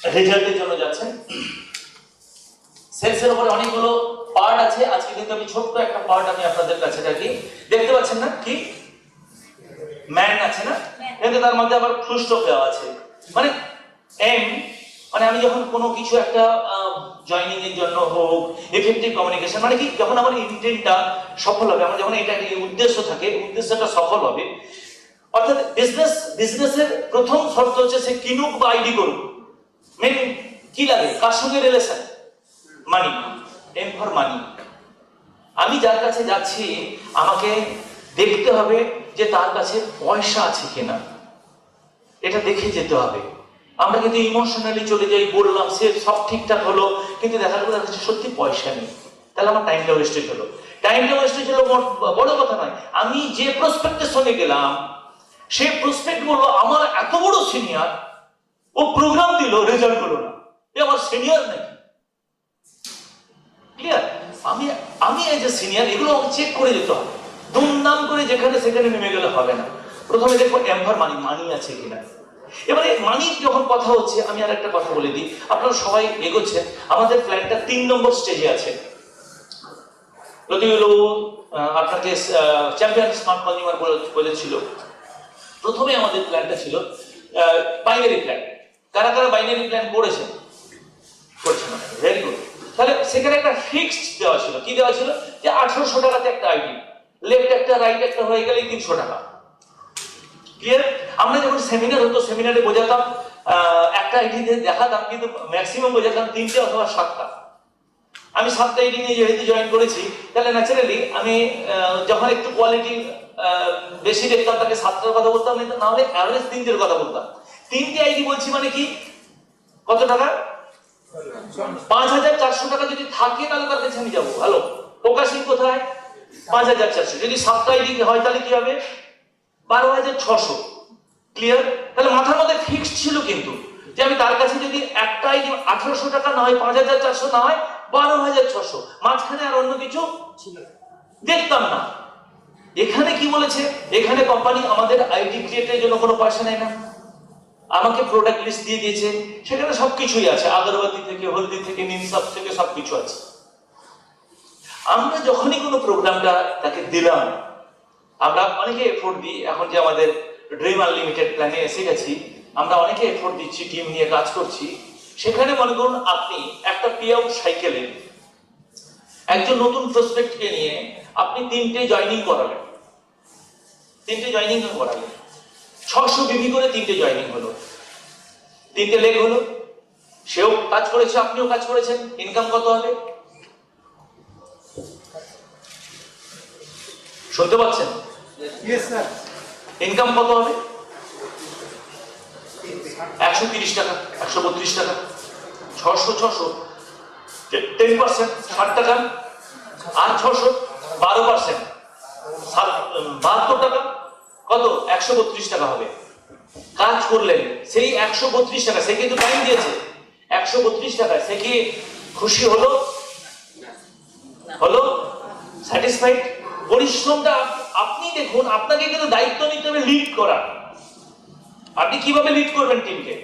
রেজাল্টের জন্য যাচ্ছেন। সেলসের উপরে অনেকগুলো পার্ট আছে, আজকে কিন্তু আমি ছোট্ট একটা পার্ট আমি আপনাদের কাছে রাখি। দেখতে পাচ্ছেন না কি ম্যান আছে না, কিন্তু তার মধ্যে আবার ফুল স্টপ দেওয়া আছে। মানে এম, মানে আমি যখন কোনো কিছু একটা জয়েনিং এর জন্য হোক, এফেক্টিভ কমিউনিকেশন, মানে কি যখন আমার ইন্টেন্টটা সফল হবে, আমার যখন এটা উদ্দেশ্য থাকে, উদ্দেশ্যটা সফল হবে, অর্থাৎ বিজনেসের প্রথম শর্ত হচ্ছে সে কিনুক বা আইডি করুক। মেন কি লাগে, কার সঙ্গে relation? Money, M for money. আমি যার কাছে যাচ্ছি আমাকে দেখতে হবে যে তার কাছে পয়সা আছে কিনা, এটা দেখে যেতে হবে। আমরা কিন্তু ইমোশনালি চলে যাই, বললাম সে সব ঠিকঠাক হলো, কিন্তু দেখা গেল তার কাছে সত্যি পয়সা নেই, তাহলে আমার টাইমটা ওয়েস্টেজ হলো। টাইমটা ওয়েস্টেজ হলো বড় কথা নয়, আমি যে প্রসপেক্টের সঙ্গে গেলাম সেই প্রসপেক্ট বললো আমার এত বড় সিনিয়র, ও প্রোগ্রাম দিল, রেজাল্ট হলো না, এ আমার সিনিয়র নাকি? ক্লিয়ার? আমি এজ এ সিনিয়র এগুলো আমাকে চেক করে যেতে হবে। দুমদাম করে যেখানে সেখানে নেমে গেলে হবে না। প্রথমে দেখবো এম ফর মানি, মানি আছে কিনা। এবারে মানির যখন কথা হচ্ছে, আমি আর একটা কথা বলে দিই, আপনারা সবাই এগোচ্ছেন, আমাদের প্ল্যানটা 3 নম্বর স্টেজে আছে। যদিও আপনাকে চ্যাম্পিয়ন স্মার্ট কনজিউমার বলেছিল, প্রথমে আমাদের প্ল্যানটা ছিল বাইনারি প্ল্যান। কারা কারা বাইনারি প্ল্যান করেছেন? করছেন, ভেরি গুড। তাহলে সেখানে একটা ফিক্সড দেওয়া ছিল। কি দেওয়া ছিল? যে 1800 টাকাতে একটা আইডি, লেফট একটা রাইট একটা হয়ে গেলে 300 টাকা। ক্লিয়ার? আমরা যখন সেমিনার হতো, সেমিনারে বোঝাতাম একটা আইডি দিয়ে দেখাতাম, কিন্তু ম্যাক্সিমাম বোঝাতাম 3টে অথবা 7টা। আমি 7টা আইডি নিয়ে যেহেতু জয়েন করেছি, তাহলে ন্যাচারালি আমি যখন একটু কোয়ালিটি বেশি দেখতাম তাকে 7টার কথা বলতাম, না হলে অ্যাভারেজ 3টের কথা বলতাম। 3টে আইডি বলছি মানে কি, কত টাকা? 5400 টাকা যদি থাকে তাহলে তার কাছে আমি যাবো। হ্যালো, প্রকাশিত কোথায়? 5400। যদি 7টা আইডি হয় তাহলে কি হবে? 12600। ক্লিয়ার? তাহলে মাথার মধ্যে ফিক্সড ছিল কিন্তু, যে আমি তার কাছে যদি একটা আইডি 1800 টাকা না হয়, 5400 না হয় 12600, মাঝখানে আর অন্য কিছু দেখতাম না। এখানে কি বলেছে? এখানে কোম্পানি আমাদের আইডি ক্রিয়েটের জন্য কোনো পয়সা নেয় না, আমাকে প্রোডাক্ট লিস্ট দিয়ে দিয়েছে, সেখানে সবকিছুই আছে, আগরবাতি থেকে হলদি থেকে নিমসাপ থেকে সবকিছু আছে। আমরা যখনই কোনো প্রোগ্রামটা তাকে দিলাম, আমরা অনেকে এফোর্ট দিই। এখন যে আমাদের ড্রিম আনলিমিটেড প্ল্যানে এসে গেছি, আমরা অনেকে এফোর্ট দিচ্ছি, টিম নিয়ে কাজ করছি। সেখানে মনে করুন আপনি একটা পে আউট সাইকেলে একজন নতুন প্রসপেক্টকে নিয়ে আপনি 3টে জয়েনিং করালেন, 3টে জয়েনিং করালেন, 600 বিবি করে 3টে জয়েনিং হলো, 3টে লেগ হলো, সেও কাজ করেছে, আপনিও কাজ করেছেন। ইনকাম কত হবে? শুনতে পাচ্ছেন? ইনকাম কত হবে? 130 টাকা, 132 টাকা, 600 10%, 60 টাকা, আর 600 12%, 72 টাকা, কত? 132 টাকা হবে। কাজ করলেন সেই 132 টাকা, সে কিন্তু টাইম দিয়েছে। 132 টাকা সে কি খুশি হলো? হলো? স্যাটিসফাইড? পরিশ্রমটা আপনি দেখুন, আপনাকে কিন্তু দায়িত্ব নিতে হবে লিড করা। আপনি কিভাবে লিড করবেন টিমকে,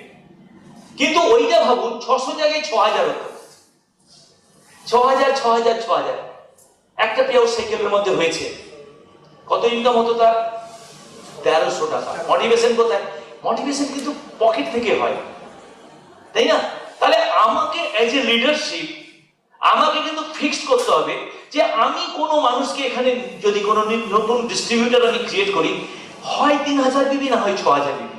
কিন্তু ওইটা ভাবুন 600 জায়গায় 6000 হতো। 6000 একটা পে আউট সাইকেলের মধ্যে হয়েছে। কত ইনকাম হতো তার? 1300 টাকা। মোটিভেশন কোথায়? মোটিভেশন কিন্তু পকেট থেকে হয়, তাই না? তাহলে আমাকে এজ এ লিডারশিপ আমাকে কিন্তু ফিক্সড করতে হবে যে আমি কোনো মানুষকে এখানে যদি কোনো নতুন ডিস্ট্রিবিউটর আমি ক্রিয়েট করি, হয় 3000 বিবি না হয় 6000 বিবি,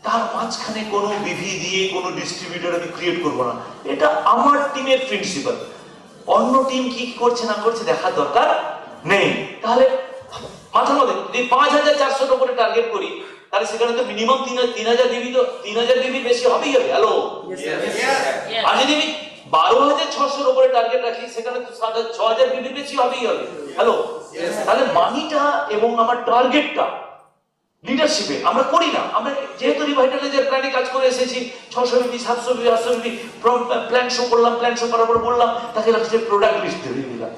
তার মাঝখানে কোনো বিভি দিয়ে কোনো ডিস্ট্রিবিউটর আমি ক্রিয়েট করবো না। এটা আমার টিমের প্রিন্সিপাল। অন্য টিম কি করছে না করছে দেখার দরকার নেই। তাহলে মাথার মধ্যে যদি 5400 উপরে টার্গেট করি, তাহলে সেখানে তো মিনিমাম 3000 বিবি, তো 3000 বিবির বেশি হবেই হবে। হ্যালো, আর যদি আমি 12600 উপরে টার্গেট রাখি, সেখানে তো 6000 বিবির বেশি হবেই হবে। হ্যালো, তাহলে মানিটা এবং আমার টার্গেটটা লিডারশিপে আমরা করি না। আমরা যেহেতু রিভাইটালাইজার প্ল্যানে কাজ করে এসেছি, 600 বিবি 700 বিবি 800 বিবি প্ল্যান শো করলাম, প্ল্যান শো করার পর বললাম তাকে লাগছে প্রোডাক্ট লিস্ট দিয়ে দিলাম।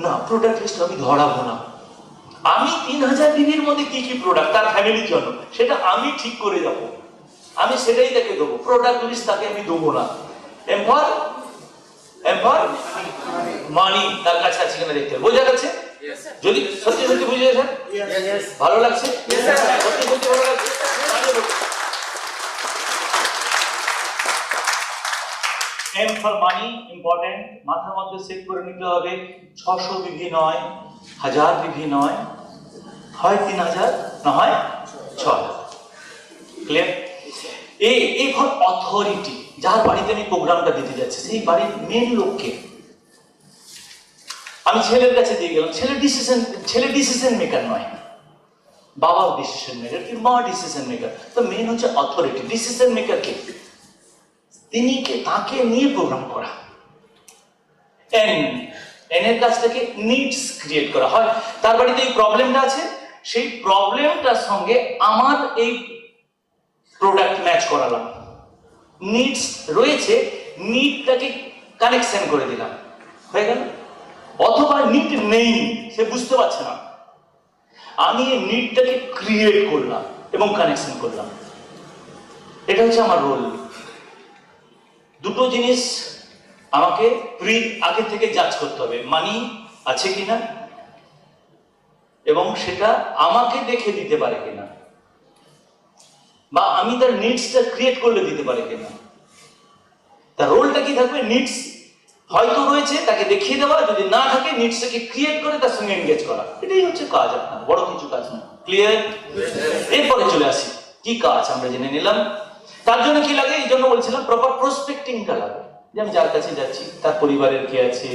না, প্রোডাক্ট লিস্ট আমি ধরাবো না। আমি 3000 বিবির মধ্যে কি কি প্রোডাক্ট তার ফ্যামিলির জন্য, সেটা আমি ঠিক করে যাব। আমি সেটাই তাকে দেবো। প্রোডাক্ট লিস্ট তাকে আমি দেবো না। এম্পার মানি তার কাছে আছে কিনা দেখতে হবে। বোঝা গেছে? যদি সত্যি সত্যি বুঝে গেছেন, ভালো লাগছে? সত্যি সত্যি ভালো লাগছে? এম ফর মানি ইম্পর্টেন্ট, মাথার মধ্যে সেট করে নিতে হবে। 600 বিঘি নয়, 1000 বিঘি নয়, হয় 3000 না হয় 6000। ক্লিয়ার? এ ফর অথরিটি, যার বাড়িতে আমি প্রোগ্রামটা দিতে যাচ্ছি সেই বাড়ির মেন লোককে আমি ছেলের কাছে দিয়ে গেলাম। ছেলে ডিসিশন মেকার নয়, বাবা ডিসিশন মেকার কি মা ডিসিশন মেকার। তো মেন হচ্ছে অথরিটি, ডিসিশন মেকার কে? তিনি কে? তাকে নিয়ে প্রোগ্রাম করা। এন এর কাছ থেকে নিডস ক্রিয়েট করা হয়। তার বাড়িতে এই প্রবলেমটা আছে, সেই প্রবলেমটার সঙ্গে আমার এই প্রোডাক্ট ম্যাচ করালাম। নিডস রয়েছে, নিডটাকে কানেকশন করে দিলাম, হয়ে গেল। অথবা নিড নেই, সে বুঝতে পারছে না, আমি এই নিডটাকে ক্রিয়েট করলাম এবং কানেকশন করলাম। এটা হচ্ছে আমার রোল। দুটো জিনিস আমাকে আগে থেকে জাজ করতে হবে, মানি আছে কিনা এবং সেটা আমাকে দেখে দিতে পারে কিনা, বা আমি তার নিডসটা ক্রিয়েট করলে দিতে পারে কিনা। তার রোলটা কি থাকবে? নিডস হয়তো রয়েছে, তাকে দেখিয়ে দেওয়া, যদি না থাকে নিডসটাকে ক্রিয়েট করে তার সঙ্গে এনগেজ করা। এটাই হচ্ছে কাজ আপনার, বড় কিছু কাজ না। ক্লিয়ার? এরপরে চলে আসি কি কাজ আমরা জেনে নিলাম। তার জন্য কি লাগে? এই জন্য বলছিলাম প্রপার প্রসপেক্টিংটা লাগে, যে আমি যার কাছে যাচ্ছি তার পরিবারের কে আছে,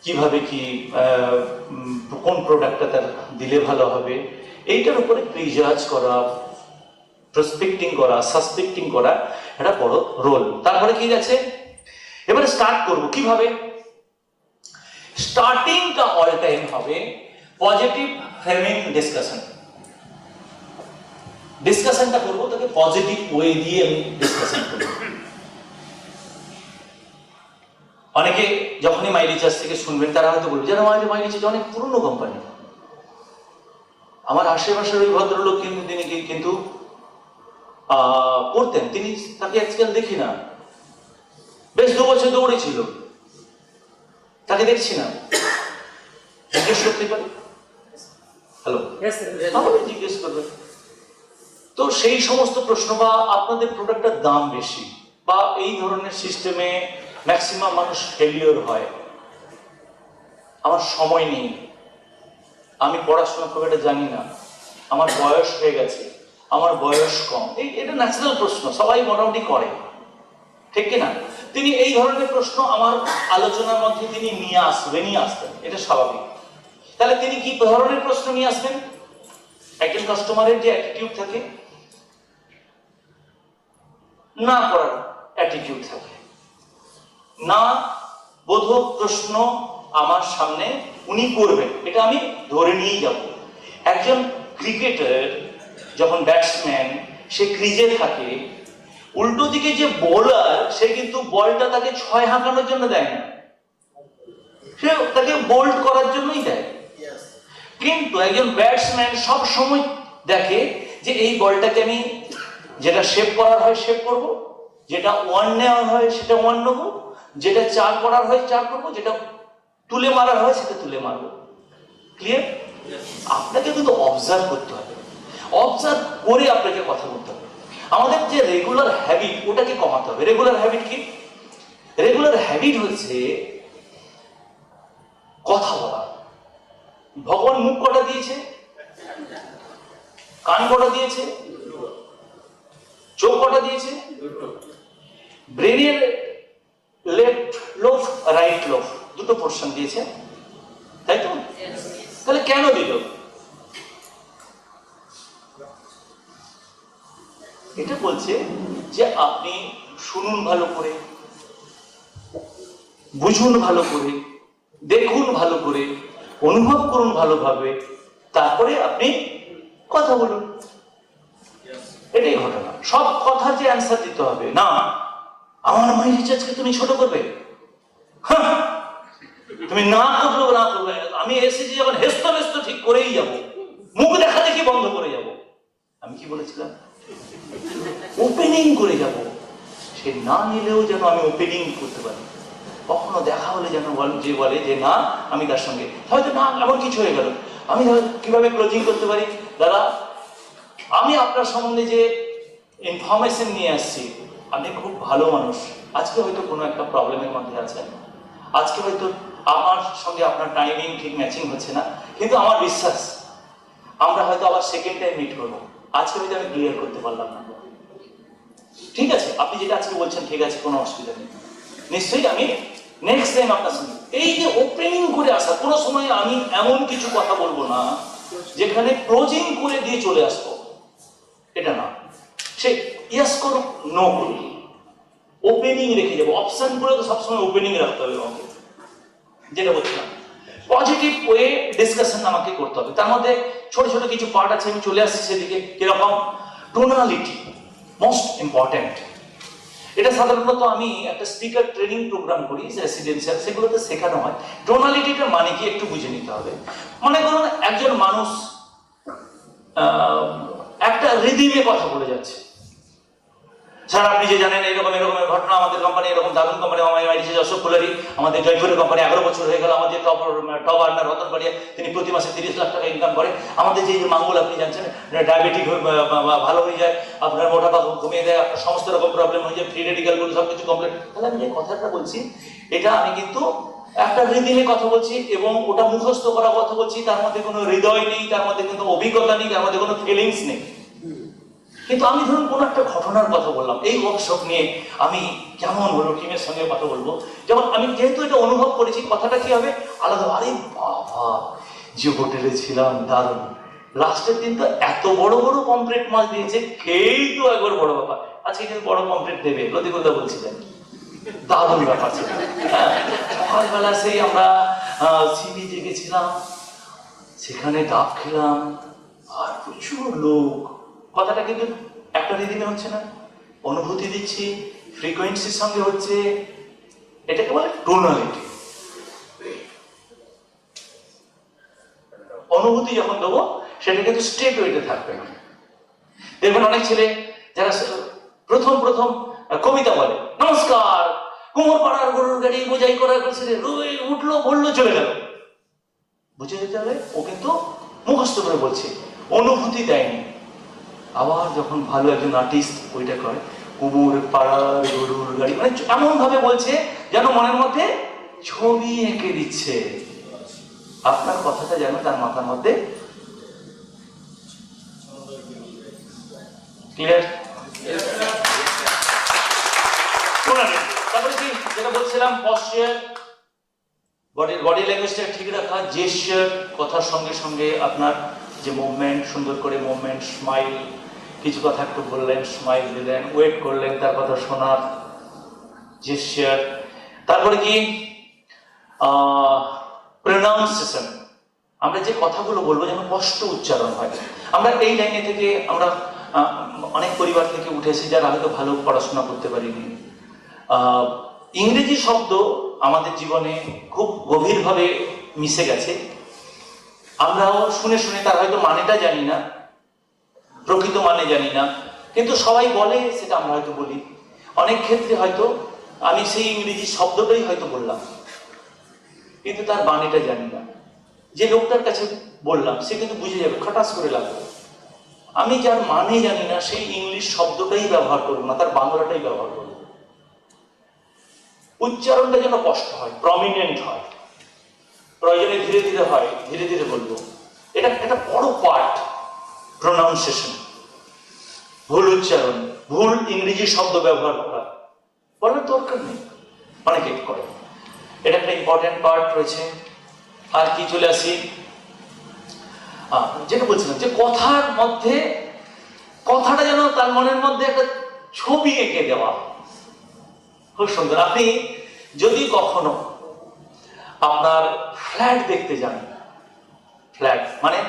কিভাবে কি কোন প্রোডাক্টটা তার দিলে ভালো হবে, এইটার উপরে প্রিজাজ করা, প্রসপেক্টিং করা, সাসপেক্টিং করা এটা বড় রোল। তারপরে কি আছে? এবারে স্টার্ট করব কিভাবে? স্টার্টিংটা অল টাইম হবে পজিটিভ ফ্রেমিং ডিসকাশন। ডিসকাশনটা করবো তাকে পজিটিভ ওয়ে দিয়ে আমি ডিসকাশন করব। অনেকে যখনই মাই রিচার্জ থেকে শুনবেন তারা হয়তো বলবে, যারা মাই রিচার্জ অনেক পুরনো কোম্পানি। আমার আশেপাশের ওই ভদ্রলোক তিনি কিন্তু করতেন, তিনি তাকে আজকাল দেখি না, বেশ 2 বছর দৌড়েছিল, তাকে দেখছি না। জিজ্ঞেস করতে পারি? হ্যালো, আমাকে জিজ্ঞেস করবেন। তো সেই সমস্ত প্রশ্ন, বা আপনাদের প্রোডাক্টের দাম বেশি, বা এই ধরনের সিস্টেমে ম্যাক্সিমাম মানুষ ফেলিওর হয়, আমার সময় নেই, আমি পড়াশোনা খুব একটা জানি না, আমার বয়স হয়ে গেছে, আমার বয়স কম, এটা ন্যাচারাল প্রশ্ন, সবাই মোটামুটি করে, ঠিক কিনা? তিনি এই ধরনের প্রশ্ন আমার আলোচনার মধ্যে তিনি নিয়ে আসতেন, এটা স্বাভাবিক। তাহলে তিনি কি ধরনের প্রশ্ন নিয়ে আসবেন? একজন কাস্টমারের যে অ্যাটিটিউড থাকে, না করার অ্যাটিটিউড থাকে, না বোধক প্রশ্ন আমার সামনে উনি করবেন, এটা আমি ধরে নিয়েই যাব। একজন ক্রিকেটার যখন ব্যাটসম্যান সে ক্রিজে থাকে, উল্টো দিকে যে বোলার সে কিন্তু বলটা তাকে 6 হাঁকানোর জন্য দেয় না, সে তাকে বোল্ড করার জন্যই দেয়। কিন্তু একজন ব্যাটসম্যান সব সময় দেখে যে এই বলটাকে আমি যেটা শেপ করার হয় শেপ করব, যেটা 1 নেওয়ার হয় সেটা 1 নেব, যেটা 4 করার হয় 4 করব, যেটা তুলে মারার হয় সেটা তুলে মারব। ক্লিয়ার? আপনাকে কিন্তু অবজার্ভ করতে হবে, অবজার্ভ করে আপনাকে কথা বলতে হবে। আমাদের যে রেগুলার হ্যাবিট ওটাকে কমাতে হবে। রেগুলার হ্যাবিট কি? রেগুলার হ্যাবিট হচ্ছে কথা বলা। ভগবান মুখ কটা দিয়েছে? কান কটা দিয়েছে? চোখ কটা দিয়েছে? ব্রেনের লেফট লোব রাইট লোব দুটো পোর্শন দিয়েছে, তাই তো? তাহলে কেন দিল? এটা বলছে যে আপনি শুনুন ভালো করে, বুঝুন ভালো করে, দেখুন ভালো করে, অনুভব করুন ভালোভাবে, তারপরে আপনি কথা বলুন। এটাই ঘটনা। সব কথা যে অ্যান্সার দিতে হবে না। আমার মাই রিচার্জকে তুমি ছোট করবে, তুমি না করবে, আমি এসেছি যখন হেস্ত ঠিক করেই যাব, মুখ দেখা দেখি বন্ধ করে যাব। আমি কি বলেছিলাম? ওপেনিং করে যাব, সে না নিলেও যেন আমি ওপেনিং করতে পারি। কখনো দেখা হলে যেন যে বলে যে না, আমি তার সঙ্গে হয়তো না এমন কিছু হয়ে গেল, আমি কিভাবে ক্লোজিং করতে পারি, দাদা আমি আপনার সম্বন্ধে যে ইনফরমেশন নিয়ে আসছি, আপনি খুব ভালো মানুষ, আজকে হয়তো কোনো একটা প্রবলেমের মধ্যে আছেন, আজকে হয়তো আমার সঙ্গে আপনার টাইমিং ঠিক ম্যাচিং হচ্ছে না, কিন্তু আমার বিশ্বাস আমরা হয়তো আবার সেকেন্ড টাইম মিট করবো, আজকে হয়তো আমি ক্লিয়ার করতে পারলাম না, ঠিক আছে আপনি যেটা আজকে বলছেন ঠিক আছে, কোনো অসুবিধা নেই, নিশ্চয়ই আমি নেক্সট টাইম আপনার সঙ্গে। এই যে ওপেনিং করে আসা, কোনো সময় আমি এমন কিছু কথা বলবো না যেখানে ক্লোজিং করে দিয়ে চলে আসবো, এটা না, সে ইয়েস করুক নো করুক, ওপেনিং রেখে যাবো, অপশন করে তো সবসময় ওপেনিং রাখতে হবে আমাকে, যেটা বলছিলাম পজিটিভ ওয়ে ডিসকাশন আমাকে করতে হবে, তার মধ্যে ছোট ছোট কিছু পার্ট আছে, আমি চলে আসছি সেদিকে। কিরকম? Tonality most important. এটা সাধারণত আমি একটা স্পিকার ট্রেনিং প্রোগ্রাম করি রেসিডেন্সিয়াল, সেগুলোতে শেখানো হয়। টোনালিটিটার মানে কি একটু বুঝে নিতে হবে। মনে করুন একজন মানুষ একটা রিদিমে কথা বলে যাচ্ছে, স্যার আপনি যে জানেন এরকম এরকমের ঘটনা, আমাদের কোম্পানি এরকম দারুণ কোম্পানি, অশোক ফুলারি, আমাদের জয়পুরের কোম্পানি 11 বছর হয়ে গেল, আমাদের টপ আর্নার রতন বাড়িয়া, তিনি প্রতি মাসে 30 লাখ টাকা ইনকাম করে, আমাদের যে মাঙ্গল আপনি জানছেন ডায়াবেটিক ভালো হয়ে যায়, আপনার মোটাপা কমিয়ে দেয়, আপনার সমস্ত রকম প্রবলেম হয়ে যায়, ফ্রি রেডিক্যাল গুলো সবকিছু কমপ্লিট। তাহলে আমি যে কথাটা বলছি এটা আমি কিন্তু একটা রিদিমে কথা বলছি এবং ওটা মুখস্থ করা কথা বলছি, তার মধ্যে কোনো হৃদয় নেই, তার মধ্যে কিন্তু অভিজ্ঞতা নেই, তার মধ্যে কোনো ফিলিংস নেই। কিন্তু আমি ধরুন কোনো একটা ঘটনার কথা বললাম, এই ওয়ার্কশপ নিয়ে আমি কেমন হলো, টিমের সঙ্গে কথা বলবো, যেমন আমি যেহেতু এটা অনুভব করেছি, কথাটা কি হবে আলাদা। আরে বাবা, যে হোটেলে ছিলাম দারুণ, লাস্টের দিন তো এত বড় বড় পমফ্রেট মাছ দিয়েছে, খেয়েই তো একবার বড় ব্যাপার, আজকে কিন্তু বড় পমফ্রেট দেবে, লতিকদা বলছিলেন, দারুণ ব্যাপার ছিল। হ্যাঁ, সকালবেলা সেই আমরা সি বিচে গেছিলাম, সেখানে ডাব খেলাম, আর প্রচুর লোক। কথাটা কিন্তু একটা রিদিমে হচ্ছে না, অনুভূতি দিচ্ছি, ফ্রিকোয়েন্সির সঙ্গে হচ্ছে, এটাকে বলে টোনালিটি। অনুভূতি যখন দেবো সেটা কিন্তু স্টেট ওয়েতে থাকবে না। দেখবেন অনেক ছেলে যারা প্রথম প্রথম কবিতা বলে, নমস্কার কুমোর পাড়ার গরুর গাড়ি বোঝাই করার করছে, উঠলো বললো চলে গেল, বুঝে যেতে হবে ও কিন্তু মুখস্থ করে বলছে, অনুভূতি দেয়নি। আবার যখন ভালো একজন আর্টিস্ট ওইটা করে, কুমোর পাড়ার গরুর গাড়ি, মানে এমন ভাবে বলছে যেন মনের মধ্যে ছবি এঁকে দিচ্ছে, আপনার কথাটা যেন তার মাথার মধ্যে ক্লিয়ার। তারপরে কি যেটা বলছিলাম, পশ্চার বডি ল্যাঙ্গুয়েজটা ঠিক রাখা, জেস্চার, কথার সঙ্গে সঙ্গে আপনার যে মুভমেন্ট, সুন্দর করে মুভমেন্ট, স্মাইল, কিছু কথা একটু বললেন, স্মাইল দিলেন, ওয়েট করলেন তার কথা শোনার, জেস্চার। তারপরে কি প্রনাউন্সিয়েশন, আমরা যে কথাগুলো বলবো যেন স্পষ্ট উচ্চারণ হয়। আমরা এই লাইনে থেকে আমরা অনেক পরিবার থেকে উঠেছি যারা হয়তো ভালো পড়াশোনা করতে পারিনি, ইংরেজি শব্দ আমাদের জীবনে খুব গভীরভাবে মিশে গেছে, আমরাও শুনে শুনে তার হয়তো মানেটা জানি না, প্রকৃত মানে জানি না, কিন্তু সবাই বলে সেটা আমরা হয়তো বলি। অনেক ক্ষেত্রে হয়তো আমি সেই ইংরেজি শব্দটাই হয়তো বললাম, কিন্তু তার বাণীটা জানি না। যে লোকটার কাছে বললাম সে কিন্তু বুঝে যাবে, খটাস করে লাগবে। আমি যার মানে জানি না সেই ইংলিশ শব্দটাই ব্যবহার করবো না, তার বাংলাটাই ব্যবহার করবো। উচ্চারণটা যেন স্পষ্ট হয়, প্রমিনেন্ট হয়, প্রয়োজনে ধীরে ধীরে হয়, ধীরে ধীরে বলবো। এটা একটা বড় পার্ট প্রোনাউন্সিয়েশন। ভুল উচ্চারণ, ভুল ইংরেজি শব্দ ব্যবহার করা বলার দরকার নেই, অনেকে করে, এটা একটা ইম্পর্টেন্ট পার্ট রয়েছে। আর কি চলে আসি, যেটা বলছিলাম যে কথার মধ্যে কথাটা যেন তার মনের মধ্যে একটা ছবি এঁকে দেওয়া, খুব সুন্দর। আপনি যদি কখনো আপনার ফ্ল্যাট দেখতে যান, ফ্ল্যাট মানে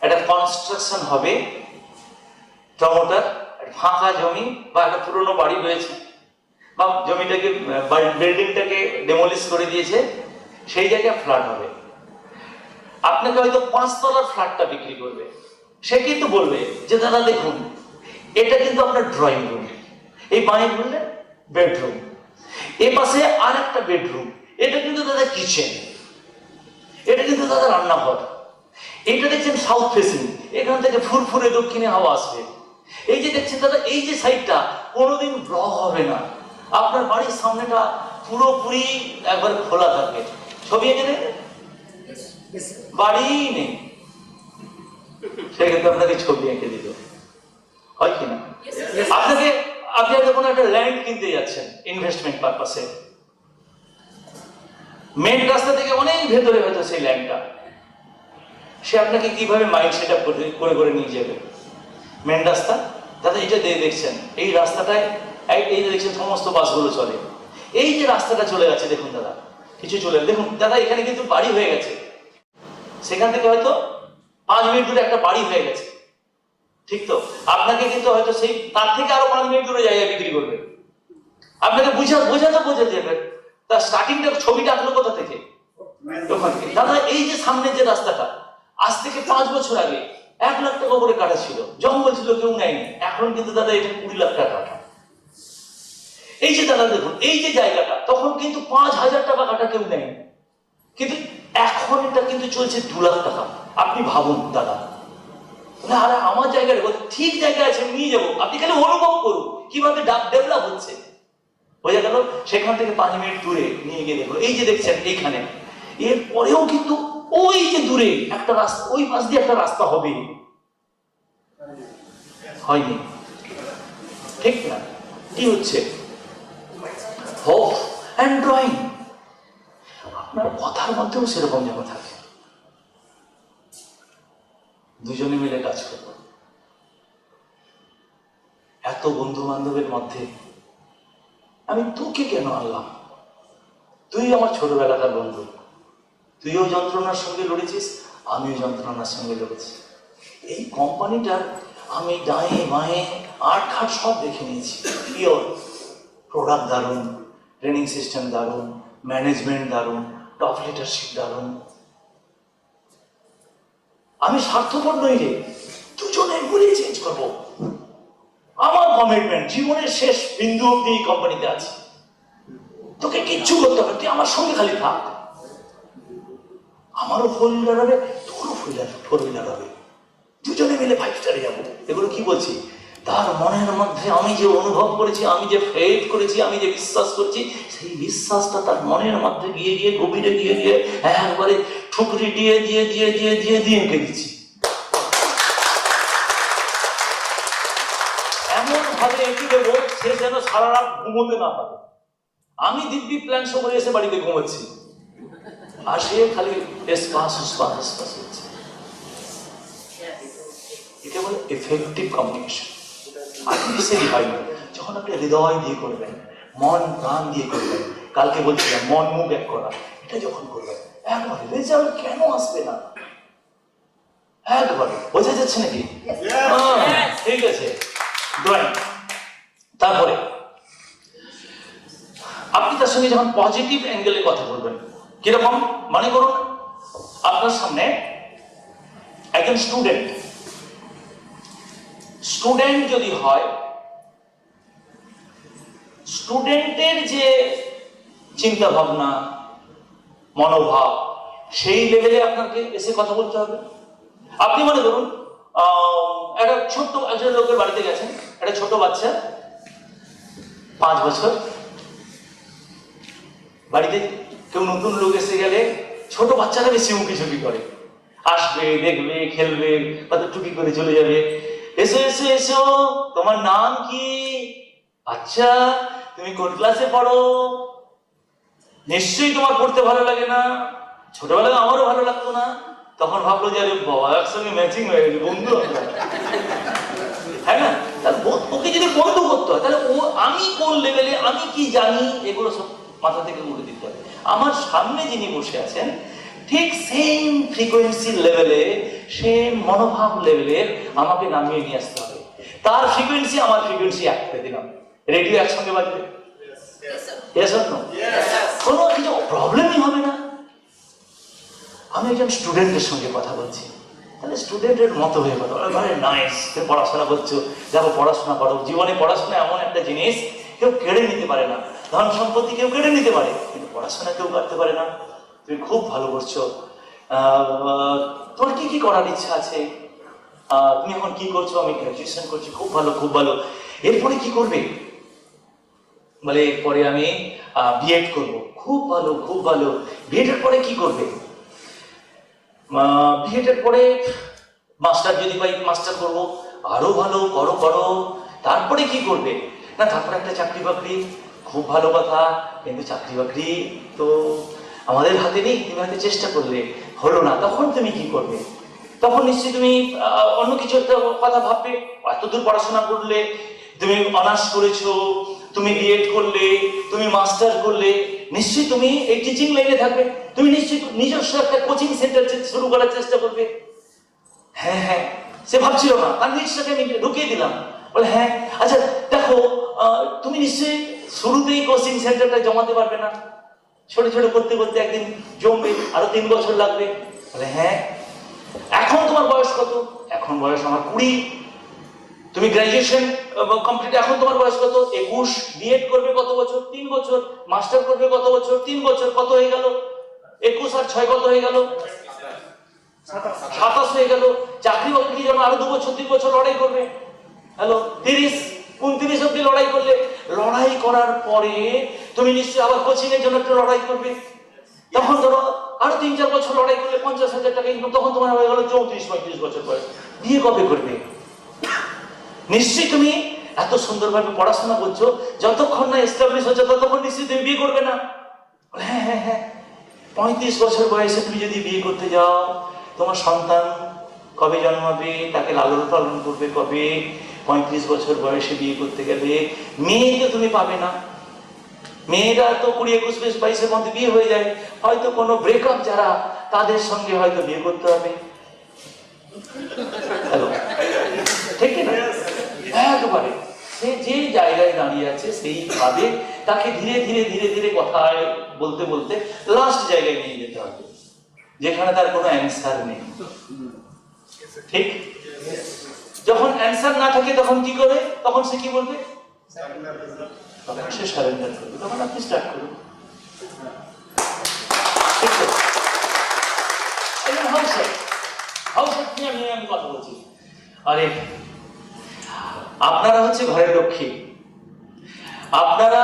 একটা কনস্ট্রাকশন হবে, প্রমোটার ফাঁকা জমি বা একটা পুরনো বাড়ি রয়েছে বা জমিটাকে বিল্ডিংটাকে ডেমোলিশ করে দিয়েছে, সেই জায়গায় ফ্ল্যাট হবে। আপনাকে হয়তো 5 তলার ফ্ল্যাটটা বিক্রি করবে, সে কিন্তু বলবে যে দাদা দেখুন এটা কিন্তু আপনার ড্রয়িং রুম, এই বাঁয়ে ঘুরলে বেডরুম, এ পাশে আর একটা বেডরুম, এটা কিন্তু দাদা কিচেন, এটা কিন্তু দাদা রান্নাঘর। এইটা দেখছেন সাউথ ফেসিং, এখান থেকে ফুরফুরে দক্ষিণে হাওয়া আসবে। এই যে দেখছেন দাদা, এই যে সাইডটা কোনোদিন ব্লক হবে না, আপনার বাড়ির সামনেটা পুরোপুরি একবার খোলা থাকবে। ছবি এঁকে দেন, বাড়ি নেই সেক্ষেত্রে আপনাকে ছবি এঁকে দিল, হয় কিনা? আপনাকে আপনি কোনো একটা ল্যান্ড কিনতে যাচ্ছেন ইনভেস্টমেন্ট পারপাসে, মেন রাস্তা থেকে অনেক ভেতরে হয়তো সেই ল্যান্ডটা, সে আপনাকে কিভাবে মাইন্ড সেট আপ করে করে নিয়ে যাবে? মেন রাস্তা দাদা, এটা দেখছেন এই রাস্তাটায়, এই যে দেখছেন সমস্ত বাসগুলো চলে, এই যে রাস্তাটা চলে গেছে দেখুন দাদা, কিছু চলে দেখুন দাদা, এখানে কিন্তু বাড়ি হয়ে গেছে, সেখান থেকে হয়তো 5 মিনিট দূরে একটা বাড়ি হয়ে গেছে, ঠিক তো? আপনাকে কিন্তু হয়তো সেই তার থেকে আরো 5 মিনিট দূরে জায়গা বিক্রি করবে, আপনাকে বোঝাতে যাবে। তার স্টার্টিংটা ছবিটা আঁকলো কোথা থেকে? দাদা এই যে সামনে যে রাস্তাটা, আজ থেকে 5 বছর আগে 1 লাখ টাকা করে কাটা ছিল, জঙ্গল ছিল, কেউ নেয়নি। এখন কিন্তু দাদা এটা 20 লাখ টাকা কাটা। এই যে দাদা দেখুন, এই যে জায়গাটা তখন কিন্তু 5,000 টাকা কাটা, কেউ নেয়নি, কিন্তু এখন এটা কিন্তু চলছে 2 লাখ টাকা। আপনি ভাবুন দাদা, না আরে আমার জায়গায় ঠিক জায়গা আছে, নিয়ে যাবো, আপনি খালি অনুভব করুন কিভাবে ডেভেলপ হচ্ছে। বোঝা গেল? সেখান থেকে 5 মিনিট দূরে নিয়ে গিয়ে দেখো, এই যে দেখছেন এইখানে, এরপরেও কিন্তু ওই যে দূরে একটা রাস্তা, ওই পাশ দিয়ে একটা রাস্তা হবে, হয়নি, ঠিক না? কি হচ্ছে? Hope and drawing. আপনার কথার মধ্যেও সেরকম যেন থাকে, দুজনে মিলে কাজ করবো। এত বন্ধু বান্ধবের মধ্যে আমি তোকে কেন আনলাম? তুই আমার ছোটবেলাকার বন্ধু, তুইও যন্ত্রণার সঙ্গে লড়েছিস, আমিও যন্ত্রণার সঙ্গে লড়েছি। এই কোম্পানিটার আমি ডায়ে বাঁয়ে আট ঘাট সব দেখে নিয়েছি। পিওর প্রোডাক্ট দারুণ, ট্রেনিং সিস্টেম দারুণ, ম্যানেজমেন্ট দারুণ, টপ লিডারশিপ দারুণ। আমি স্বার্থপর নই রে, দুজনে মিলে চেঞ্জ করবো। আমার কমিটমেন্ট জীবনের শেষ বিন্দু অব্দি এই কোম্পানিতে আছে। তোকে কিচ্ছু করতে হবে, তুই আমার সঙ্গে খালি থাক। আমারও 4 হুইলার হবে, তোরও 4 হুইলার হবে, দুজনে মিলে 5 স্টারে যাবো। এগুলো কি বলছি? তার মনের মধ্যে আমি যে অনুভব করেছি, আমি যে ফেথ করেছি, আমি যে বিশ্বাস করছি, সেই বিশ্বাসটা তার মনের মধ্যে গিয়ে গিয়ে গভীরে গিয়ে গিয়ে একবারে ঠুকরি দিয়ে দিয়ে দিয়ে দিয়ে দিয়ে দিয়ে এঁকে দিচ্ছি। এমন ভাবে এঁকে দেবো সে যেন সারা রাত ঘুমোতে না পারে। আমি দিব্যি প্ল্যান সব করে এসে বাড়িতে ঘুমাচ্ছি, আর সে খালি এসপাস হচ্ছে। এটা বলে এফেক্টিভ কমিউনিকেশন। আর্টিফিশিয়ালি হয় না, যখন আপনি হৃদয় দিয়ে করবেন, মন প্রাণ দিয়ে করবেন। কালকে বলছিলাম মন মুখ এক করা, এটা যখন করবেন একবার রেজাল্ট কেন আসবে না? একবার বোঝা যাচ্ছে নাকি? ঠিক আছে, ড্রয়িং। তারপরে আপনি তার সঙ্গে যখন পজিটিভ অ্যাঙ্গেলে কথা বলবেন, কিরকম? মনে করুন আপনার সামনে একজন স্টুডেন্ট যদি হয়, স্টুডেন্টের যে চিন্তা ভাবনা, মনোভাব, সেই লেভেলে আপনাকে এসে কথা বলতে হবে। আপনি মনে করুন একটা ছোট্ট একজন লোকের বাড়িতে গেছেন, একটা ছোট বাচ্চা 5 বছর, বাড়িতে কেউ নতুন লোক এসে গেলে ছোট বাচ্চারা বেশি উঁকি করে, আসবে, দেখবে, খেলবে, হয়তো টুকি করে চলে যাবে। এসো এসো এসো, তোমার নাম কি? আচ্ছা, তুমি কোন ক্লাসে পড়ো? নিশ্চয়ই তোমার পড়তে ভালো লাগে না। ছোটবেলায় আমারও ভালো লাগতো না। তখন ভাবলো যে আরে বাবা, একসঙ্গে ম্যাচিং হয়ে গেছে, বন্ধু আমরা, হ্যাঁ না? তাহলে ওকে যদি বন্ধু করতে হয়, তাহলে ও আমি কোন লেভেলে, আমি কি জানি, এগুলো সব মাথা থেকে উড়ে দিতে হবে। আমার সামনে যিনি বসে আছেন ঠিক সেম ফ্রিকোয়েন্সি লেভেলে, সেম মনোভাব লেভেলে আমাকে নামিয়ে নিয়ে আসতে হবে। তার ফ্রিকোয়েন্সি আমার ফ্রিকোয়েন্সি একসাথে দিলাম, রেডিও একসঙ্গে বাজবে, কোনো কিছু প্রবলেমই হবে না। আমি একজন স্টুডেন্টের সঙ্গে কথা বলছি, তাহলে স্টুডেন্টের মতো হয়ে গেল, ভাই নাইস, তুমি পড়াশোনা করছো, দেখো পড়াশোনা করো। জীবনে পড়াশোনা এমন একটা জিনিস কেউ কেড়ে নিতে পারে না। ধন সম্পত্তি কেউ কেড়ে নিতে পারে, কিন্তু পড়াশোনা কেউ করতে পারে না। তুমি খুব ভালো করছো। তোমার কি কি করার ইচ্ছা আছে? তুমি এখন কি করছো? আমি গ্রাজুয়েশন করছি। খুব ভালো, খুব ভালো। এরপরে কি করবে? বলে এরপরে আমি বিএড করব। খুব ভালো, খুব ভালো। বিএড এর পরে কি করবে? বিএড এর পরে মাস্টার যদি পাই মাস্টার করবো। আরো ভালো, করো করো। তারপরে কি করবে? না তারপরে একটা চাকরি বাকরি। খুব ভালো কথা, কিন্তু চাকরি বাকরি তো আমাদের হাতে নেই। তুমি হয়তো চেষ্টা করলে, হলো না, তখন তুমি কি করবে? তখন নিশ্চয়ই তুমি অন্য কিছু একটা কথা ভাববে। এতদূর পড়াশোনা করলে, তুমি অনার্স করেছো, তুমি বিএড করলে, তুমি মাস্টার করলে, নিশ্চয়ই তুমি এই টিচিং লাইনে থাকবে। তুমি নিশ্চয়ই নিজস্ব একটা কোচিং সেন্টার শুরু করার চেষ্টা করবে। হ্যাঁ হ্যাঁ, সে ভাবছিল না, তার নিজটাকে আমি ঢুকিয়ে দিলাম। বলে হ্যাঁ, আচ্ছা দেখো, তুমি নিশ্চয়ই শুরুতেই কোচিং সেন্টারটা জমাতে পারবে না। ছোট ছোট করতে করতে একদিন জমবে, আরো 3 বছর লাগবে। বলে হ্যাঁ। এখন তোমার বয়স কত? এখন বয়স আমার 20। তুমি গ্রাজুয়েশন কমপ্লিট, এখন তোমার বয়স কত? 21। বিএড করবে কত বছর? 3 বছর। মাস্টার করবে কত বছর? 3 বছর। কত হয়ে গেল? 21 আর 6 কত হয়ে গেল? 27 হয়ে গেল। চাকরি বাকরি জন্য আরো 2 বছর 3 বছর লড়াই করবে। হ্যালো, 30 29 অব্দি লড়াই করলে, লড়াই করার পরে তুমি নিশ্চয়ই আবার কোচিং এর জন্য একটা লড়াই করবে। তখন ধরো আরো 3-4 বছর লড়াই করলে 50,000 টাকা ইনকাম, তখন তোমার হয়ে গেল 34-35 বছর বয়স। বিয়ে কবে করবে? নিশ্চয়ই তুমি এত সুন্দরভাবে পড়াশোনা করছো, যতক্ষণ না এস্টাবলিশ হচ্ছে ততক্ষণ নিশ্চয়ই তুমি বিয়ে করবে না। হ্যাঁ হ্যাঁ হ্যাঁ, 35 বছর বয়সে তুমি যদি বিয়ে করতে যাও, তোমার সন্তান কবে জন্মাবে, তাকে লালন পালন করবে কবে? 35 বছর বয়সে বিয়ে করতে গেলে মেয়ে তো তুমি পাবে না। মেয়েরা তো 20, 21, 22-22-এর মধ্যে বিয়ে হয়ে যায়। হয়তো কোনো ব্রেকআপ যারা, তাদের সঙ্গে হয়তো বিয়ে করতে হবে। ঠিক না? একবারে সে যে জায়গায় দাঁড়িয়ে আছে সেইভাবে তাকে ধীরে ধীরে ধীরে ধীরে কথায় বলতে বলতে লাস্ট জায়গায় নিয়ে যেতে হবে, যেখানে তার কোনো অ্যান্সার নেই। ঠিক? যখন অ্যান্সার না থাকে তখন কি করে? তখন সে কি বলবে? তখন সে সারেন্ডার করবে। তখন আপনি স্টার্ট করুন। আমি কথা বলছি। আরে আপনারা হচ্ছে ঘরের লক্ষ্মী। আপনারা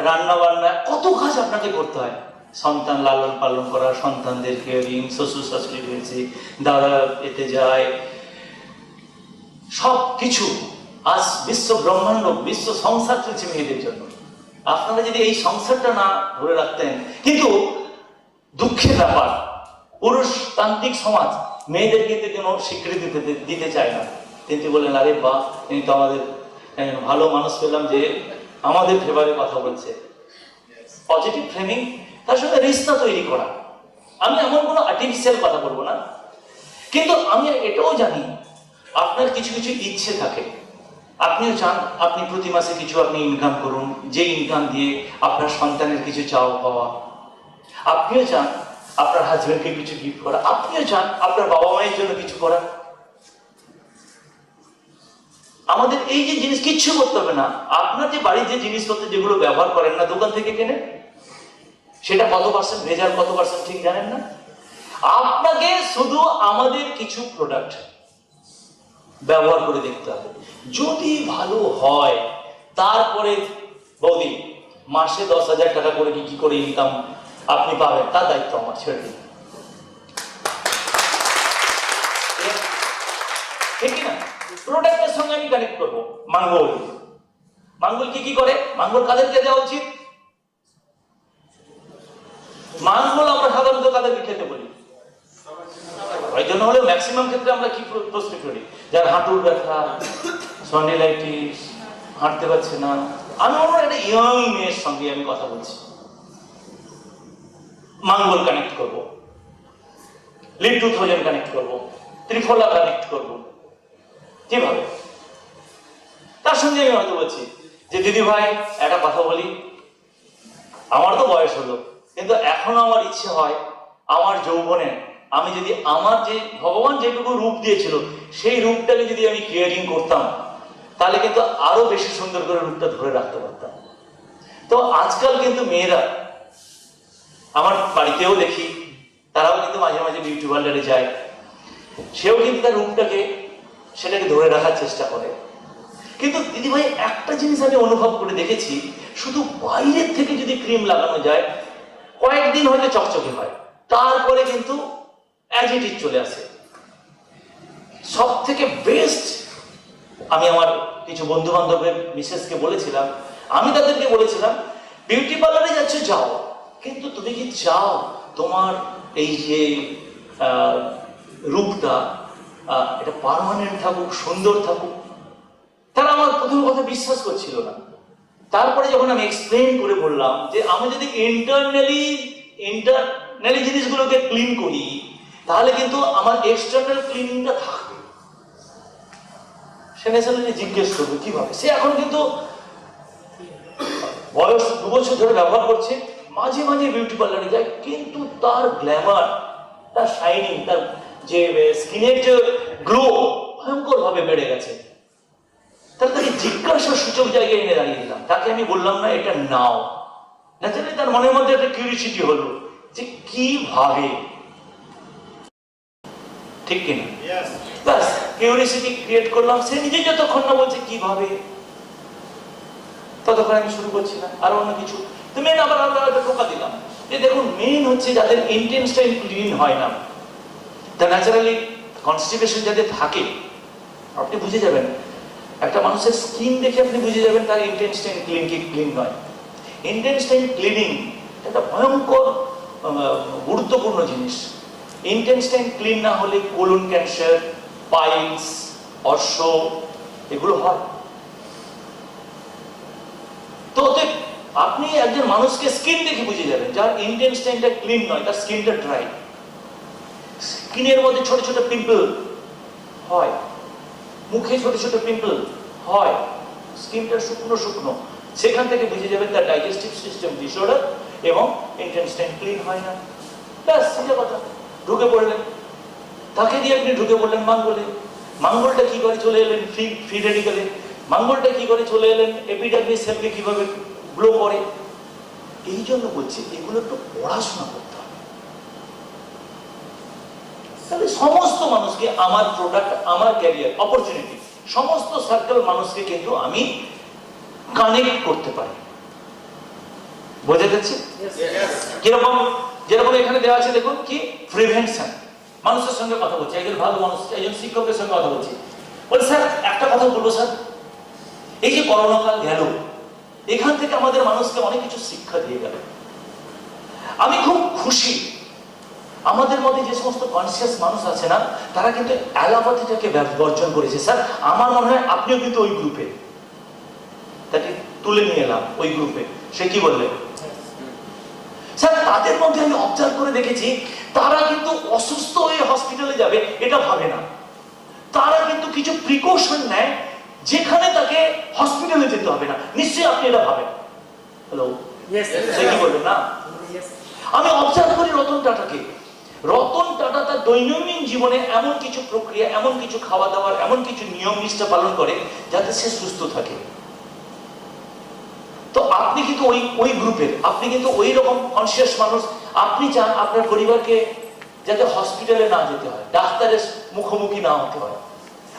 রান্না বান্না কত কাজ আপনাকে করতে হয়। সন্তান লালন পালন করা, সন্তানদের কেয়ারিং, শ্বশুর শাশুড়ি হয়েছে, দাদা এতে যায়, সব কিছু। আজ বিশ্ব ব্রহ্মাণ্ড, বিশ্ব সংসার চলছে মেয়েদের জন্য। আপনারা যদি এই সংসারটা না ধরে রাখতেন, কিন্তু দুঃখের ব্যাপার, পুরুষতান্ত্রিক সমাজ মেয়েদেরকে কোনো স্বীকৃতি দিতে চায় না। কিন্তু বললেন আরে বাহ, তিনি তো আমাদের ভালো মানুষ পেলাম যে আমাদের ফেভারে কথা বলছে। পজিটিভ ফ্রেমিং, তার সঙ্গে রিস্তা তৈরি করা। আমি এমন কোনো আর্টিফিশিয়াল কথা বলবো না, কিন্তু আমি এটাও জানি আপনার কিছু কিছু ইচ্ছে থাকে। আপনিও চান আপনি প্রতি মাসে কিছু আপনি ইনকাম করুন, যে ইনকাম দিয়ে আপনার সন্তানের কিছু চাওয়া পাওয়া। আপনিও চান আপনার হাজবেন্ডকে কিছু গিফট করা। আপনিও চান আপনার বাবা মায়ের জন্য কিছু করা। আমাদের এই যে জিনিস কিচ্ছু করতে হবে না। আপনার যে বাড়ির যে জিনিসপত্র যেগুলো ব্যবহার করেন না, দোকান থেকে কেনেন, সেটা কত পার্সেন্ট ভেজাল, কত পার্সেন্ট ঠিক জানেন না। আপনাকে শুধু আমাদের কিছু প্রোডাক্ট ব্যবহার করে দেখতে হবে। যদি ভালো হয়, তারপরে বৌদি মাসে 10,000 টাকা করে কি করে ইনকাম আপনি পাবেন, তার দায়িত্ব আমার, ছেড়ে দিন। ঠিক না? প্রোডাক্টের সঙ্গে আমি কানেক্ট করবো। মাঙ্গল, মাঙ্গল কি কি করে? মাঙ্গল কাদেরকে দেওয়া উচিত? মাঙ্গল আমরা সাধারণত কাদেরকে খেতে বলি? ওই জন্য হলেও ম্যাক্সিমাম ক্ষেত্রে আমরা কি প্রস্তুত করি? যার হাঁটুর ব্যথা, স্পন্ডিলাইটিস, হাঁটতে পারছে না। আমি আমার একটা ইয়ং মেয়ের সঙ্গে আমি কথা বলছি, মাঙ্গল কানেক্ট করবো, লিভ 2000 কানেক্ট করবো, ত্রিফলা কানেক্ট করবো। কিভাবে? তার সঙ্গে আমি হয়তো বলছি যে দিদি ভাই একটা কথা বলি, আমার তো বয়স হলো, কিন্তু এখনো আমার ইচ্ছে হয় আমার যৌবনে আমি যদি আমার যে ভগবান যেটুকু রূপ দিয়েছিল সেই রূপটাকে যদি আমি কেয়ারিং করতাম, তাহলে কিন্তু আরো বেশি সুন্দর করে রূপটা ধরে রাখতে পারতাম। তো আজকাল কিন্তু মেয়েরা, আমার বাড়িতেও দেখি, তারাও কিন্তু মাঝে মাঝে বিউটি পার্লারে যায়, সেও কিন্তু তার রূপটাকে সেটাকে ধরে রাখার চেষ্টা করে। কিন্তু দিদিভাই একটা জিনিস আমি অনুভব করে দেখেছি, শুধু বাইরের থেকে যদি ক্রিম লাগানো যায় কয়েকদিন হয়তো চকচকে হয়, তারপরে কিন্তু অ্যাজিটিভ চলে আসে। সব থেকে বেস্ট, আমি আমার কিছু বন্ধু বান্ধবের মিসেসকে বলেছিলাম, আমি তাদেরকে বলেছিলাম বিউটি পার্লারে যাচ্ছ যাও, কিন্তু তুমি কি চাও তোমার এই যে রূপটা এটা পার্মানেন্ট থাকুক, সুন্দর থাকুক? তারা আমার প্রথম কথা বিশ্বাস করছিল না। তারপরে যখন আমি এক্সপ্লেন করে বললাম যে আমি যদি ইন্টারনালি জিনিসগুলোকে ক্লিন করি, তাহলে কিন্তু আমার এক্সটার্নাল ক্লিনিংটা থাকবে। সে ন্যাচারালি জিজ্ঞেস করবে কিভাবে। সে এখন কিন্তু বয়স 2 বছর ধরে ব্যবহার করছে, মাঝে মাঝে বিউটি পার্লারে যায়, কিন্তু তার গ্ল্যামার, তার শাইনিং, তার যে স্কিনের যে গ্লো ভয়ঙ্কর ভাবে বেড়ে গেছে। তাকে জিজ্ঞাসার সূচক জায়গায় এনে দাঁড়িয়ে দিলাম। তাকে আমি বললাম না এটা নাও, ন্যাচারালি তার মনের মধ্যে একটা কিউরিসিটি হলো যে কিভাবে, ঠিক কিনা? ব্যাস কিউরিসিটি ক্রিয়েট করলাম। সে নিজে যতক্ষণ না বলছে কিভাবে, ততক্ষণ আমি শুরু করছি না আরো অন্য কিছু। তো মেন আবার আমরা একটা টোকা দিলাম যে দেখুন, মেন হচ্ছে যাদের ইন্টেনশন ক্লিন হয় না, তা ন্যাচারালি কনস্টিপেশন যাদের থাকে, আপনি বুঝে যাবেন, একটা মানুষের স্কিন দেখে আপনি বুঝে যাবেন তার ইন্টেনশন ক্লিন কি ক্লিন নয়। ইন্টেনশন ক্লিনিং একটা ভয়ঙ্কর গুরুত্বপূর্ণ জিনিস। ইন্টেনশন ক্লিন না হলে কোলন ক্যান্সার, পাইলস, অর্শ এগুলো হয়। তো আপনি একজন মানুষকে স্কিন দেখে বুঝে যাবেন যার ইন্টেনশনটা ক্লিন নয়, তার স্কিনটা ড্রাই, স্কিনের মধ্যে ছোট ছোট পিম্পল হয়, মুখে ছোট ছোট পিম্পল হয়, স্কিনটা শুকনো শুকনো, সেখান থেকে বুঝে যাবেন তার ডাইজেস্টিভ সিস্টেম ডিসঅর্ডার এবং ইন্টেনশন ক্লিন হয় না। ব্যাস সিধা কথা, ঢুকে পড়লেন, তাকে দিয়ে আপনি ঢুকে পড়লেন মাঙ্গলে। মাঙ্গলটা কি করে চলে এলেন ফ্রি রেডিক্যালে, মাঙ্গলটা কি করে চলে এলেন এপিডার্মিস সেলকে কিভাবে গ্লো করে। এই জন্য বলছি এগুলো একটু পড়াশোনা করতে হবে, তাহলে সমস্ত মানুষকে আমার প্রোডাক্ট, আমার ক্যারিয়ার অপরচুনিটি, সমস্ত সার্কেল মানুষকে কিন্তু আমি কানেক্ট করতে পারি। বোঝা যাচ্ছে কিরকম? যেরকম এখানে দেওয়া আছে দেখুন কি প্রিভেনশন, মানুষের সঙ্গে কথা বলছি, একজন ভালো মানুষ, একজন শিক্ষকের সঙ্গে কথা বলছি, বলে স্যার একটা কথা বলবো স্যার, এই যে করোনা কাল গেল, এখান থেকে আমাদের মানুষকে অনেক কিছু শিক্ষা দিয়ে গেল। আমি খুব খুশি আমাদের মধ্যে যে সমস্ত কনসিয়াস মানুষ আছে না, তারা কিন্তু অ্যালোপ্যাথিটাকে বর্জন করেছে। স্যার আমার মনে হয় আপনিও কিন্তু ওই গ্রুপে, তাকে তুলে নিয়ে এলাম ওই গ্রুপে। সে কি বললেন? স্যার তাদের মধ্যে আমি অবজার্ভ করে দেখেছি, তারা কিন্তু অসুস্থ হয়ে হসপিটালে যাবে এটা ভাবে না, তারা কিন্তু কিছু প্রিকশন নেয় যেখানে তাকে হসপিটালে যেতে হবে না। নিশ্চয়ই আপনি এটা ভাবেন। হ্যালো, সে কি বলবেন না? আমি অবজার্ভ করি রতন টাটাকে। রতন টাটা তার দৈনন্দিন জীবনে এমন কিছু প্রক্রিয়া, এমন কিছু খাওয়া দাওয়ার, এমন কিছু নিয়ম নিষ্ঠা পালন করে যাতে সে সুস্থ থাকে। তো আপনি কিন্তু ওই গ্রুপের, আপনি কিন্তু ওই রকম কনসিয়াস মানুষ। আপনি চান আপনার পরিবারকে যাতে হসপিটালে না যেতে হয়, ডাক্তারের মুখোমুখি না হতে হয়।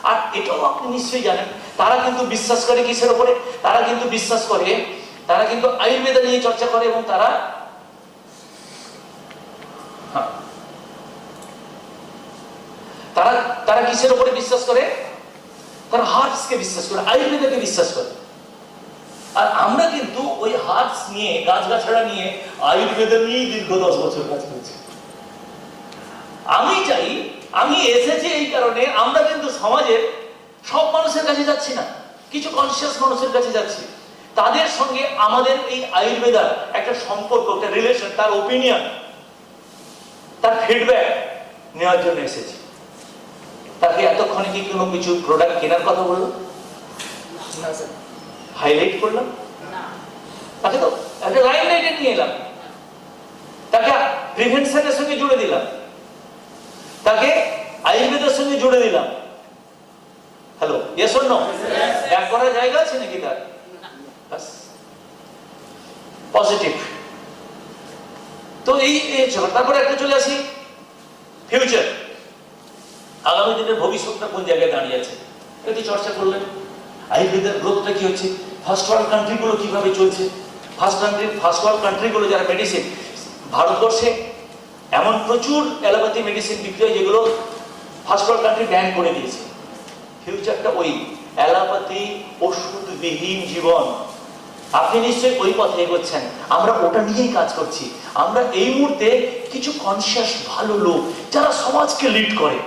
আর এটাও আপনি নিশ্চয়ই জানেন, তারা কিন্তু বিশ্বাস করে কিসের উপরে? তারা কিন্তু বিশ্বাস করে, তারা কিন্তু আয়ুর্বেদ নিয়ে চর্চা করে, এবং তারা তারা কিসের উপরে বিশ্বাস করে? তারা হার্বসকে বিশ্বাস করে, আয়ুর্বেদকে বিশ্বাস করে। আর আমরা কিন্তু ওই হার্বস নিয়ে, গাছগাছড়া নিয়ে, আয়ুর্বেদ নিয়েই দীর্ঘ 10 বছর কাজ করছি। আমি চাই, আমি এসেছি এই কারণে, আমরা কিন্তু সমাজের সব মানুষের কাছে যাচ্ছি না, কিছু কনসিয়াস মানুষের কাছে যাচ্ছি। তাদের সঙ্গে আমাদের এই আয়ুর্বেদার একটা সম্পর্ক, একটা রিলেশন, তার ওপিনিয়ন, তার ফিডব্যাক নেওয়ার জন্য এসেছি। তাকে এতক্ষণে কি কোনো কিছু প্রোডাক্ট কেনার কথা বললো? হাইলাইট করলাম তাকে, তো একটা লাইন লাইটে নিয়ে এলাম, তাকে প্রিভেনশনের সঙ্গে জুড়ে দিলাম। তাকে আয়ুর্বেদের সঙ্গে জুড়ে দিলাম। Hello, yes or no? Back করার জায়গা আছে নাকি তার? পজিটিভ। তো এই চলো, তারপরে একটা চলে আসি ফিউচার, আগামী দিনের ভবিষ্যৎটা কোন জায়গায় দাঁড়িয়ে আছে একটু চর্চা করলেন। আয়ুর্বেদের গ্রোথটা কি হচ্ছে, ফার্স্ট ওয়ার্ল্ড কান্ট্রিগুলো কিভাবে চলছে, ফার্স্ট ওয়ার্ল্ড কান্ট্রিগুলো যারা মেডিসিন, ভারতবর্ষে এমন প্রচুর অ্যালোপ্যাথি মেডিসিন বিক্রি হয় যেগুলো ফার্স্ট ওয়ার্ল্ড কান্ট্রি ব্যান করে দিয়েছে। ফিউচারটা ওই অ্যালোপ্যাথি ওষুধবিহীন জীবন। আপনি নিশ্চয়ই ওই পথে এগোচ্ছেন, আমরা ওটা নিয়েই কাজ করছি। আমরা এই মুহূর্তে কিছু কনসিয়াস ভালো লোক যারা সমাজকে লিড করে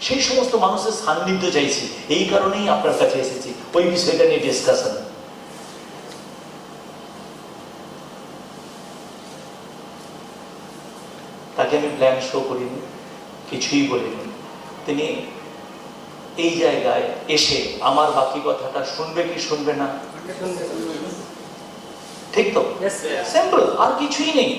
সেই সমস্ত মানুষের সান্নিধ্য চাইছি, এই কারণেই আপনার কাছে এসেছি ওই বিষয়টা নিয়ে ডিসকাশন। তাকে আমি প্ল্যান শো করিনি, কিছুই বলিনি। তিনি এই জায়গায় এসে আমার বাকি কথাটা শুনবে কি শুনবে না? ঠিক তো? সিম্পল, আর কিছুই নেই।